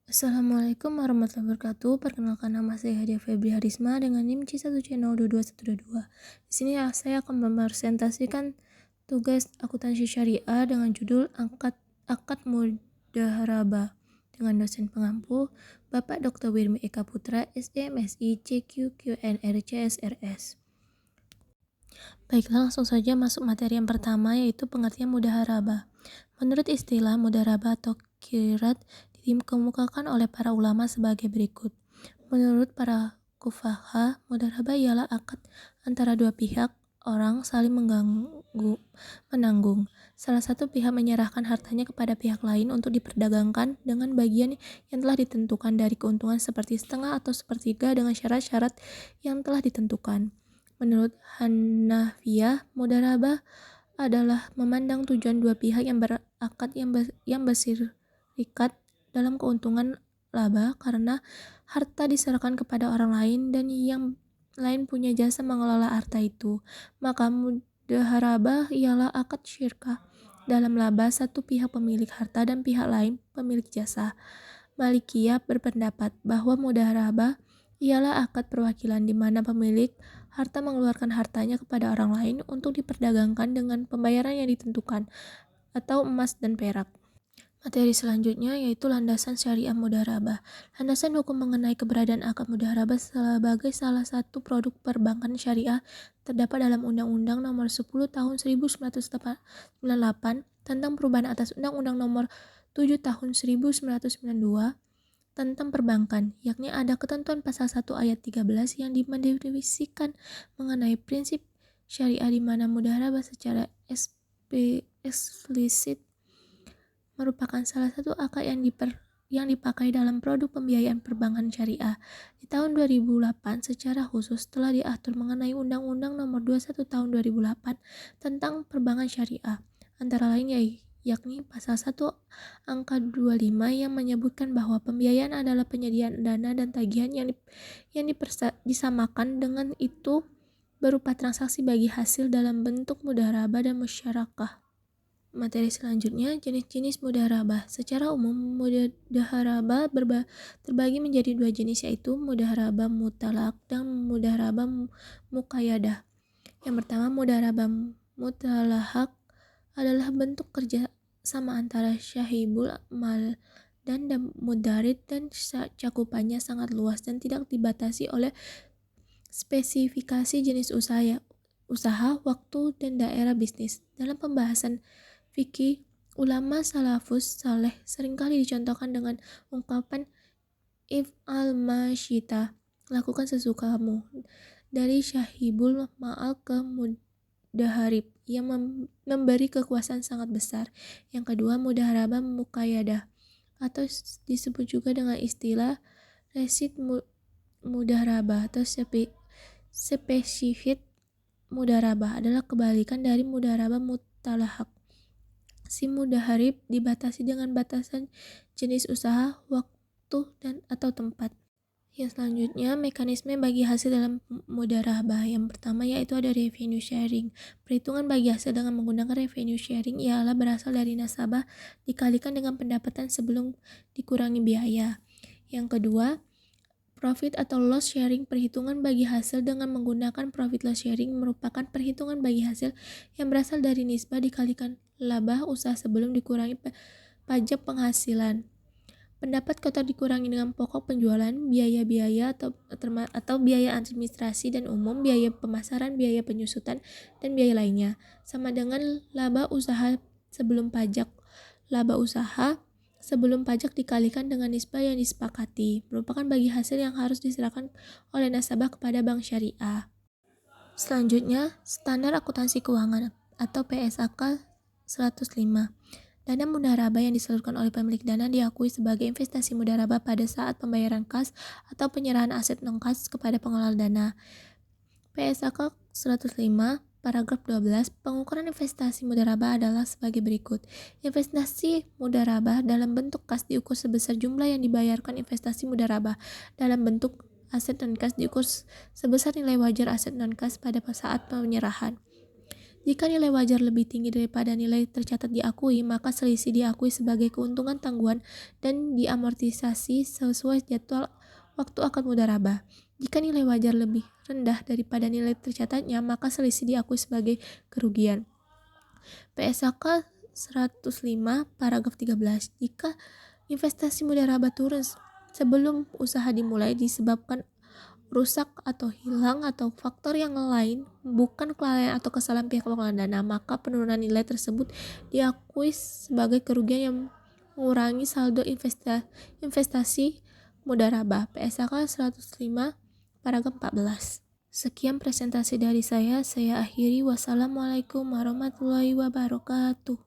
Assalamualaikum warahmatullahi wabarakatuh. Perkenalkan, nama saya Hadia Febri Harisma dengan NIM C1C02212. Di sini saya akan mempresentasikan tugas akuntansi syariah dengan judul Akad Mudharabah dengan dosen pengampu Bapak Dr. Wirmi Eka Putra, SEMSI CQQNR CSRS. Baiklah, langsung saja masuk materi yang pertama, yaitu pengertian mudharabah. Menurut istilah, mudharabah atau qirat dikemukakan oleh para ulama sebagai berikut. Menurut para kufaha, mudharabah ialah akad antara dua pihak orang saling menanggung. Salah satu pihak menyerahkan hartanya kepada pihak lain untuk diperdagangkan dengan bagian yang telah ditentukan dari keuntungan seperti setengah atau sepertiga dengan syarat-syarat yang telah ditentukan. Menurut Hanafiyah, mudharabah adalah memandang tujuan dua pihak yang berakad yang berserikat dalam keuntungan laba karena harta diserahkan kepada orang lain dan yang lain punya jasa mengelola harta itu. Maka mudharabah ialah akad syirkah dalam laba satu pihak pemilik harta dan pihak lain pemilik jasa. Malikiyah berpendapat bahwa mudharabah ialah akad perwakilan di mana pemilik harta mengeluarkan hartanya kepada orang lain untuk diperdagangkan dengan pembayaran yang ditentukan, atau emas dan perak. Materi selanjutnya yaitu landasan syariah mudharabah. Landasan hukum mengenai keberadaan akad mudharabah sebagai salah satu produk perbankan syariah terdapat dalam Undang-Undang Nomor 10 Tahun 1998 tentang perubahan atas Undang-Undang Nomor 7 Tahun 1992 tentang perbankan, yakni ada ketentuan pasal 1 ayat 13 yang mendefinisikan mengenai prinsip syariah di mana mudharabah secara eksplisit merupakan salah satu akad yang dipakai dalam produk pembiayaan perbankan syariah. Di tahun 2008 secara khusus telah diatur mengenai Undang-Undang Nomor 21 Tahun 2008 tentang perbankan syariah, antara lain yakni pasal 1 angka 25 yang menyebutkan bahwa pembiayaan adalah penyediaan dana dan tagihan yang disamakan dengan itu berupa transaksi bagi hasil dalam bentuk mudharabah dan musyarakah. Materi selanjutnya, jenis-jenis mudharabah. Secara umum, mudharabah terbagi menjadi dua jenis, yaitu mudharabah mutlak dan mudharabah muqayyadah. Yang pertama, mudharabah mutlak adalah bentuk kerja sama antara syahibul mal dan mudharib dan cakupannya sangat luas dan tidak dibatasi oleh spesifikasi jenis usaha, waktu, dan daerah bisnis. Dalam pembahasan fikih, ulama salafus saleh seringkali dicontohkan dengan ungkapan if'al ma syita, lakukan sesukamu, dari syahibul ma'al ke mudharib yang memberi kekuasaan sangat besar. Yang kedua, mudharabah muqayyadah atau disebut juga dengan istilah resid mudharabah atau spesifik mudharabah adalah kebalikan dari mudharabah mutlak. Si mudharib dibatasi dengan batasan jenis usaha, waktu, dan atau tempat. Yang selanjutnya, mekanisme bagi hasil dalam mudharabah. Yang pertama yaitu ada revenue sharing. Perhitungan bagi hasil dengan menggunakan revenue sharing ialah berasal dari nasabah dikalikan dengan pendapatan sebelum dikurangi biaya. Yang kedua, profit atau loss sharing. Perhitungan bagi hasil dengan menggunakan profit loss sharing merupakan perhitungan bagi hasil yang berasal dari nisbah dikalikan laba usaha sebelum dikurangi pajak penghasilan. Pendapat kotor dikurangi dengan pokok penjualan, biaya-biaya atau biaya administrasi dan umum, biaya pemasaran, biaya penyusutan, dan biaya lainnya, sama dengan laba usaha sebelum pajak. Laba usaha sebelum pajak dikalikan dengan nisbah yang disepakati, merupakan bagi hasil yang harus diserahkan oleh nasabah kepada bank syariah. Selanjutnya, standar akuntansi keuangan atau PSAK 105. Dana mudharabah yang disalurkan oleh pemilik dana diakui sebagai investasi mudharabah pada saat pembayaran kas atau penyerahan aset non-kas kepada pengelola dana. PSAK 105 paragraf 12, pengukuran investasi mudharabah adalah sebagai berikut. Investasi mudharabah dalam bentuk kas diukur sebesar jumlah yang dibayarkan investasi mudharabah. Dalam bentuk aset non-kas diukur sebesar nilai wajar aset non-kas pada saat penyerahan. Jika nilai wajar lebih tinggi daripada nilai tercatat diakui, maka selisih diakui sebagai keuntungan tangguhan dan diamortisasi sesuai jadwal waktu akad mudharabah. Jika nilai wajar lebih rendah daripada nilai tercatatnya, maka selisih diakui sebagai kerugian. PSAK 105 paragraf 13. Jika investasi mudharabah turun sebelum usaha dimulai disebabkan rusak atau hilang atau faktor yang lain, bukan kelalaian atau kesalahan pihak pengelola dana, maka penurunan nilai tersebut diakui sebagai kerugian yang mengurangi saldo investasi mudharabah. PSAK 105 paragraf 14. Sekian presentasi dari saya akhiri. Wassalamualaikum warahmatullahi wabarakatuh.